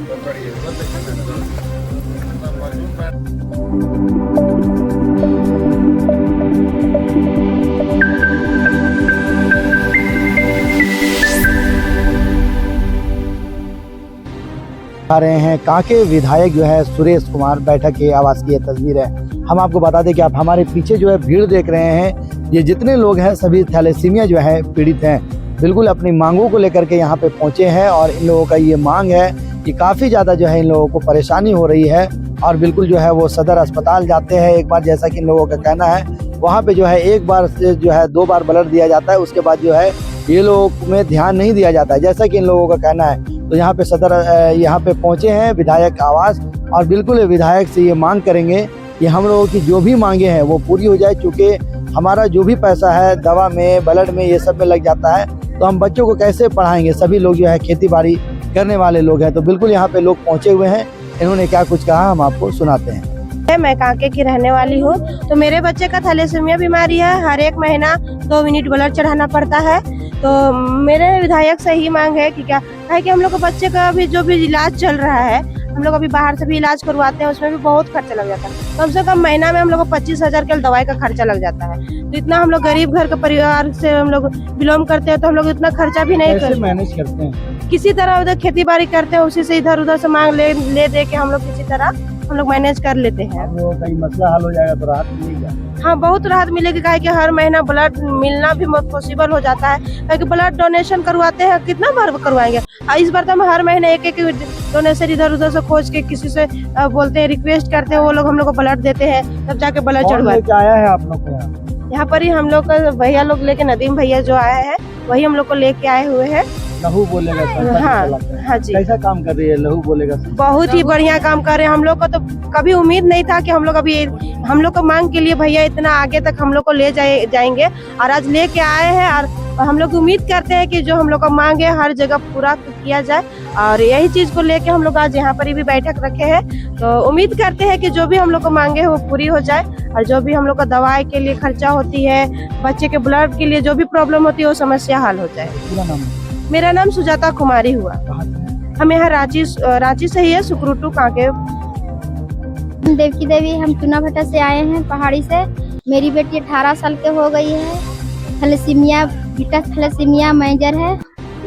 आ रहे हैं कांके विधायक जो है सुरेश कुमार बैठक के आवास की ये तस्वीर है। हम आपको बता दें कि आप हमारे पीछे जो है भीड़ देख रहे हैं, ये जितने लोग हैं सभी थैलेसीमिया जो है पीड़ित हैं। बिल्कुल अपनी मांगों को लेकर के यहाँ पे पहुँचे हैं और इन लोगों का ये मांग है कि काफ़ी ज़्यादा जो है इन लोगों को परेशानी हो रही है और बिल्कुल जो है वो सदर अस्पताल जाते हैं एक बार, जैसा कि इन लोगों का कहना है। वहाँ पे जो है एक बार से जो है 2 बार ब्लड दिया जाता है, उसके बाद जो है ये लोगों में ध्यान नहीं दिया जाता है, जैसा कि इन लोगों का कहना है। तो यहाँ पे सदर यहाँ पे पहुँचे हैं विधायक आवास और बिल्कुल विधायक से ये मांग करेंगे कि हम लोगों की जो भी मांगे हैं वो पूरी हो जाए, चूँकि हमारा जो भी पैसा है दवा में, ब्लड में, ये सब में लग जाता है, तो हम बच्चों को कैसे पढ़ाएंगे। सभी लोग जो है खेती बाड़ी करने वाले लोग हैं। तो बिल्कुल यहाँ पे लोग पहुँचे हुए हैं, इन्होंने क्या कुछ कहा हम आपको सुनाते हैं। मैं कांके की रहने वाली हूँ। तो मेरे बच्चे का थैलेसीमिया बीमारी है, हर एक महीना 2 यूनिट ब्लड चढ़ाना पड़ता है। तो मेरे विधायक से ही मांग है कि क्या है कि हम लोग के बच्चे का भी जो भी इलाज चल रहा है, हम लोग अभी बाहर से भी इलाज करवाते हैं, उसमें भी बहुत खर्चा लग जाता है। कम से कम महीना में हम लोग को 25,000 के दवाई का खर्चा लग जाता है। तो इतना हम लोग गरीब घर के परिवार से हम लोग बिलोंग करते हैं, तो हम लोग इतना खर्चा भी नहीं करते, मैनेज करते हैं। किसी तरह उधर खेती बाड़ी करते हैं, उसी से इधर उधर से मांग ले दे के हम लोग किसी तरह हम लोग मैनेज कर लेते हैं। कहीं मसला हल हो जाएगा तो राहत मिलेगा। हाँ, बहुत राहत मिलेगी। काहे कि हर महीना ब्लड मिलना भी पॉसिबल हो जाता है, क्योंकि ब्लड डोनेशन करवाते हैं, कितना बार करवाएंगे। इस बार तो हम हर महीने एक डोनेशन इधर उधर से खोज के किसी से बोलते हैं, रिक्वेस्ट करते हैं, वो लोग हम लोग को ब्लड देते हैं, तब जाके ब्लड चढ़वाते हैं। आया है आप लोग को यहाँ पर ही हम लोग का भैया लोग लेके, नदीम भैया जो आए हैं वही हम लोग को लेके आए हुए हैं। लहू बोलेगा। हाँ जी। कैसा काम कर रही है लहू बोलेगा? बहुत ही बढ़िया काम कर रहे हैं। हम लोग को तो कभी उम्मीद नहीं था कि हम लोग अभी हम लोग को मांग के लिए भैया इतना आगे तक हम लोग को ले जाएंगे, और आज लेके आए हैं। और हम लोग उम्मीद करते हैं कि जो हम लोग का मांग है हर जगह पूरा किया जाए, और यही चीज को लेके हम लोग आज यहाँ पर भी बैठक रखे हैं। तो उम्मीद करते हैं कि जो भी हम लोग को मांगे वो पूरी हो जाए, और जो भी हम लोग का दवाई के लिए खर्चा होती है, बच्चे के ब्लड के लिए जो भी प्रॉब्लम होती है वो समस्या हल हो जाए। मेरा नाम सुजाता कुमारी हुआ। हम यहाँ रांची से ही है, सुकरूटू कांके। देवकी देवी, हम चुनाभट्टा से आए हैं, पहाड़ी से। मेरी बेटी 18 साल के हो गई है, थैलेसीमिया, बीटा थैलेसीमिया मेजर है।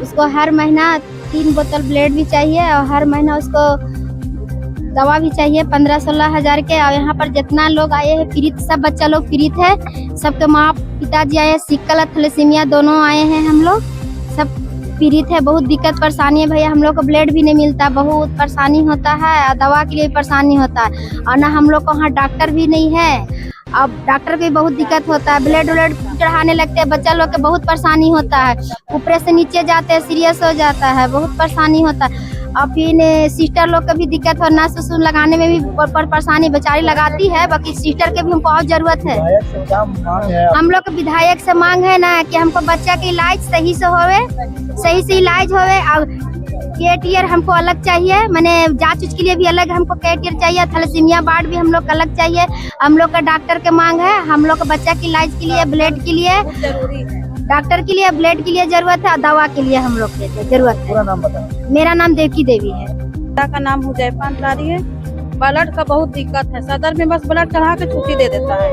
उसको हर महीना 3 बोतल ब्लड भी चाहिए, और हर महीना उसको दवा भी चाहिए 15-16 हजार के। और यहाँ पर जितना लोग आए हैं पीड़ित, सब बच्चा लोग पीड़ित है, सबके माँ पिताजी आए, सिकल थैलेसीमिया दोनों आए हैं, हम लोग सब पीड़ित है। बहुत दिक्कत परेशानी है भैया, हम लोग को ब्लड भी नहीं मिलता, बहुत परेशानी होता है, दवा के लिए परेशानी होता है, और ना हम लोग को वहाँ डॉक्टर भी नहीं है। अब डॉक्टर की बहुत दिक्कत होता है, ब्लड चढ़ाने लगते हैं, बच्चा लोग के बहुत परेशानी होता है, ऊपर से नीचे जाते हैं, सीरियस हो जाता है, बहुत परेशानी होता है। और फिर सिस्टर लोग का भी दिक्कत हो, नस उस लगाने में भी परेशानी बेचारी लगाती है, बाकी सिस्टर के भी हमको बहुत जरूरत है। हम लोग के विधायक से मांग है ना कि हमको बच्चा के इलाज सही से होवे, सही से इलाज होवे, और केयर हमको अलग चाहिए, मैंने जांच के लिए भी अलग हमको केयर चाहिए, थैलेसीमिया वार्ड भी हम लोग का अलग चाहिए। हम लोग का डॉक्टर के मांग है, हम लोग का बच्चा के इलाज के लिए, ब्लड के लिए डॉक्टर के लिए, ब्लड के लिए जरूरत है, और दवा के लिए हम लोग के जरूरत है। पूरा नाम बताओ। मेरा नाम देवकी देवी है। का नाम हुजैफा अंसारी है। ब्लड का बहुत दिक्कत है, सदर में बस ब्लड चढ़ा के छुट्टी दे देता है,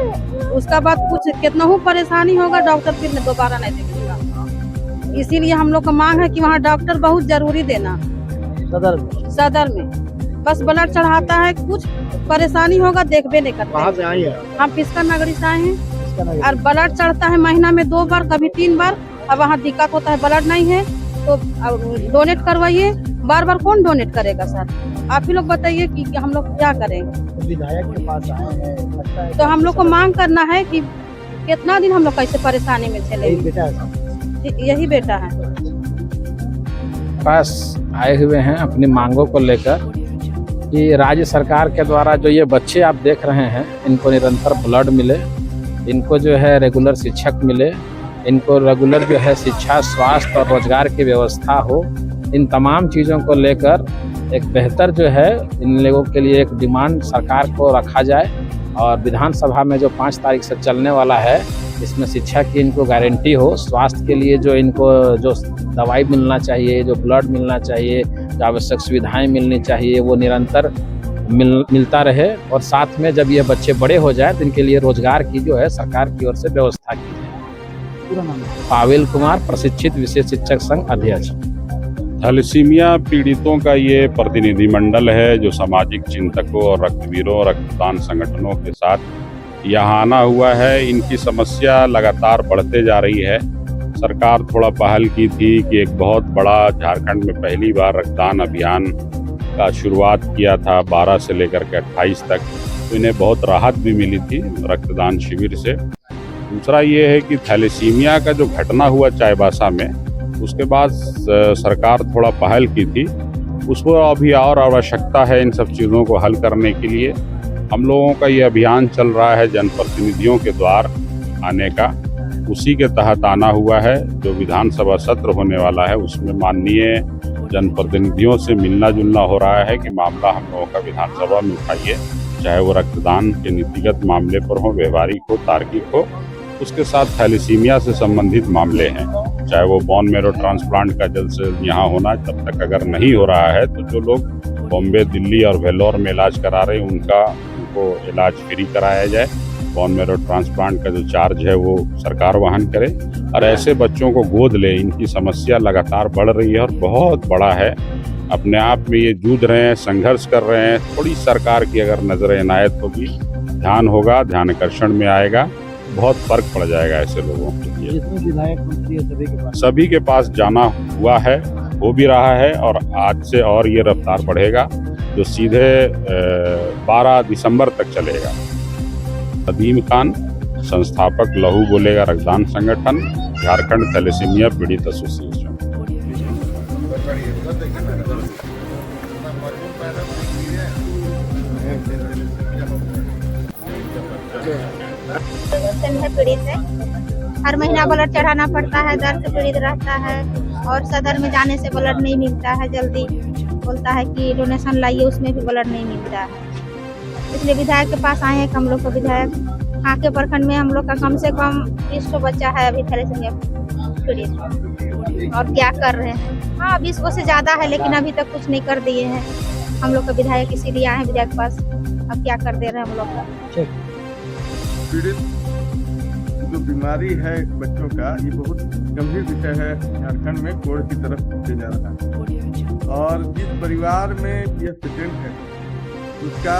उसका बाद कुछ कितना हो परेशानी होगा, डॉक्टर फिर दोबारा नहीं देगा। इसीलिए हम लोग का मांग है कि वहाँ डॉक्टर बहुत जरूरी देना। सदर में बस ब्लड चढ़ाता है, कुछ परेशानी होगा देखबे नहीं करते। कहाँ से आई है? हम पिस्का नगरी से आए हैं, और ब्लड चढ़ता है महीना में 2 बार, कभी 3 बार। अब वहाँ दिक्कत होता है, ब्लड नहीं है तो डोनेट करवाइए। बार बार कौन डोनेट करेगा सर? आप ही लोग बताइए कि हम लोग क्या करेंगे। विधायक के पास आए हैं, तो हम लोग को मांग करना है कि कितना दिन हम लोग कैसे परेशानी में चले। यही बेटा है। पास आए हुए हैं अपनी मांगों को लेकर कि राज्य सरकार के द्वारा जो ये बच्चे आप देख रहे हैं, इनको निरंतर ब्लड मिले, इनको जो है रेगुलर शिक्षक मिले, इनको रेगुलर जो है शिक्षा, स्वास्थ्य और रोजगार की व्यवस्था हो। इन तमाम चीज़ों को लेकर एक बेहतर जो है इन लोगों के लिए एक डिमांड सरकार को रखा जाए, और विधानसभा में जो 5 तारीख से चलने वाला है, इसमें शिक्षा की इनको गारंटी हो, स्वास्थ्य के लिए जो इनको जो दवाई मिलना चाहिए, जो ब्लड मिलना चाहिए, जो आवश्यक सुविधाएं मिलनी चाहिए वो निरंतर मिलता रहे, और साथ में जब ये बच्चे बड़े हो जाए तो इनके लिए रोजगार की जो है सरकार की ओर से व्यवस्था की जाए। पूरा नाम? पावेल कुमार, प्रशिक्षित विशेष शिक्षक संघ अध्यक्ष। थैलेसीमिया पीड़ितों का ये प्रतिनिधिमंडल है जो सामाजिक चिंतकों और रक्तवीरों और रक्तदान संगठनों के साथ यहाँ आना हुआ है। इनकी समस्या लगातार बढ़ते जा रही है। सरकार थोड़ा पहल की थी कि एक बहुत बड़ा झारखंड में पहली बार रक्तदान अभियान का शुरुआत किया था 12 से लेकर के 28 तक, तो इन्हें बहुत राहत भी मिली थी रक्तदान शिविर से। दूसरा ये है कि थैलेसीमिया का जो घटना हुआ चाईबासा में, उसके बाद सरकार थोड़ा पहल की थी, उसको अभी और आवश्यकता है इन सब चीज़ों को हल करने के लिए। हम लोगों का ये अभियान चल रहा है जनप्रतिनिधियों के द्वार आने का, उसी के तहत आना हुआ है। जो विधानसभा सत्र होने वाला है उसमें माननीय जनप्रतिनिधियों से मिलना जुलना हो रहा है कि मामला हम लोगों का विधानसभा में उठाइए, चाहे वो रक्तदान के नीतिगत मामले पर हो, व्यवहारिक हो, तार्किक हो। उसके साथ थैलेसीमिया से संबंधित मामले हैं, चाहे वो बोन मैरो ट्रांसप्लांट का जल्द से जल्द यहाँ होना, तब तक अगर नहीं हो रहा है तो जो लोग बॉम्बे, दिल्ली और वेल्लोर में इलाज करा रहे हैं उनको इलाज फ्री कराया जाए। बोन मैरो ट्रांसप्लांट का जो चार्ज है वो सरकार वहन करे, और ऐसे बच्चों को गोद ले। इनकी समस्या लगातार बढ़ रही है और बहुत बड़ा है। अपने आप में ये जूझ रहे हैं, संघर्ष कर रहे हैं। थोड़ी सरकार की अगर नजर इनायत होगी, ध्यान होगा, ध्यान आकर्षण में आएगा, बहुत फर्क पड़ जाएगा ऐसे लोगों के लिए। जितने विधायक मंत्री है सभी के पास जाना हुआ है, हो भी रहा है, और आज से और ये रफ्तार बढ़ेगा जो सीधे 12 दिसंबर तक चलेगा। अदीम खान, संस्थापक लहू बोलेगा रक्तदान संगठन, झारखंड थैलेसीमिया पीड़ित एसोसिएशन। पीड़ित है, हर महीना ब्लड चढ़ाना पड़ता है, दर्द से पीड़ित रहता है, और सदर में जाने से ब्लड नहीं मिलता है जल्दी, बोलता है कि डोनेशन लाइए, उसमें भी ब्लड नहीं मिलता है। इसलिए विधायक के पास आए हैं। हम लोग का विधायक कांके प्रखंड में हम लोग का कम से कम 20 बच्चा है अभी थैलेसीमिया पीड़ित, और क्या कर रहे हैं। हाँ, 20 से ज़्यादा है, लेकिन अभी तक कुछ नहीं कर दिए हैं हम लोग का विधायक, इसीलिए आए हैं विधायक के पास। अब क्या कर दे रहे हैं हम लोग का। पीड़ित जो बीमारी है बच्चों का, ये बहुत गंभीर विषय है। झारखंड में कोर्ट की तरफ ले जा रहा है, और जिस परिवार में यह पेशेंट है उसका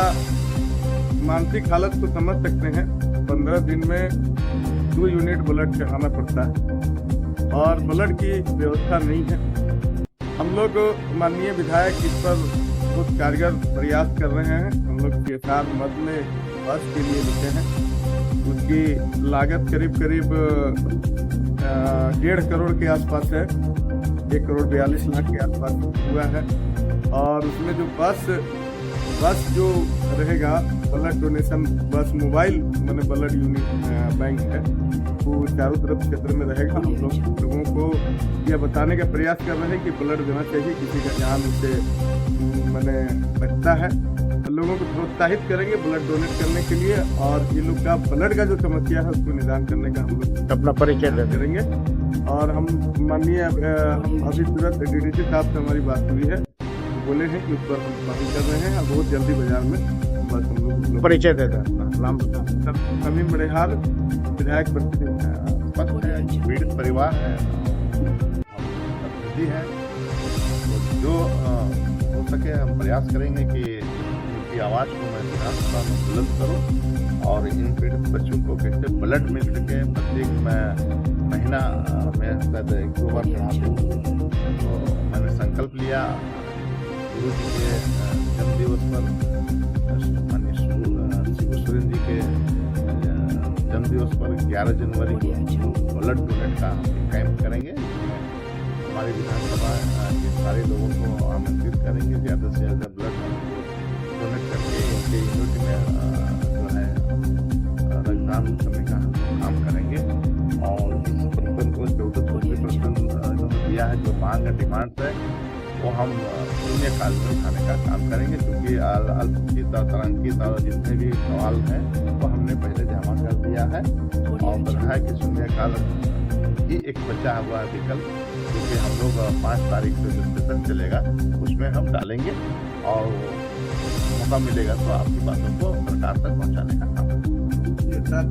मानसिक हालत को समझ सकते हैं। 15 दिन में 2 यूनिट ब्लड चढ़ाना पड़ता है, और ब्लड की व्यवस्था नहीं है। हम लोग माननीय विधायक इस पर बहुत कारगर प्रयास कर रहे हैं। हम लोग CSR मद में बस के लिए लिखे हैं, उसकी लागत करीब 1.5 करोड़ के आसपास है, 1 करोड़ 42 लाख के आसपास हुआ है। और उसमें जो बस जो रहेगा, ब्लड डोनेशन बस, मोबाइल मैंने ब्लड यूनिट बैंक है, वो चारों तरफ क्षेत्र में रहेगा। हम लोगों को यह बताने का प्रयास कर रहे हैं कि ब्लड देना चाहिए, किसी का जान उससे मैंने लगता है। लोगों को प्रोत्साहित करेंगे ब्लड डोनेट करने के लिए, और ये लोग का ब्लड का जो समस्या है उसको निदान करने का हम लोग अपना परिचय करेंगे। और हम माननीय हम अभी तुरंत DDC साहब से हमारी बात हुई है, बोले हैं कि उस पर हम पहल कर रहे हैं, और बहुत जल्दी बाजार में बस हम लोग परिचय देता है। नाम बता। समीम बड़ेहाल, विधायक प्रतिनिधि। पीड़ित परिवार है, है, तो जो हो सके हम प्रयास करेंगे कि उनकी आवाज़ को मैं विधानसभा में बुलंद करूं, और इन पीड़ित बच्चों को कैसे ब्लड मिल सके। प्रत्येक महीना में शायद 1-2 बार चढ़ाते हूँ, तो मैंने संकल्प लिया गुरु जी के जन्मदिवस पर, माननीय शिबू सोरेन जी के जन्मदिवस पर 11 जनवरी को ब्लड डोनेट का हम कैंप करेंगे। हमारी विधानसभा के सारे लोगों को आमंत्रित करेंगे, ज़्यादा से ज़्यादा ब्लड डोनेट करके इनके यूनिट में जो है रक्तदान करने का काम करेंगे। और इस प्रश्न को 14% इन्होंने दिया है, जो मांग है, डिमांड है, वो हम शून्यकाल में उठाने का काम करेंगे, क्योंकि अल्पचित और तरंकित और जितने भी सवाल हैं वो हमने पहले जमा कर दिया है। और है कि शून्यकाल ही एक बचा हुआ विकल्प, जो कि हम लोग 5 तारीख को जो सेशन चलेगा उसमें हम डालेंगे और मौका मिलेगा तो आपकी बातों को सरकार तक पहुंचाने का काम ये सर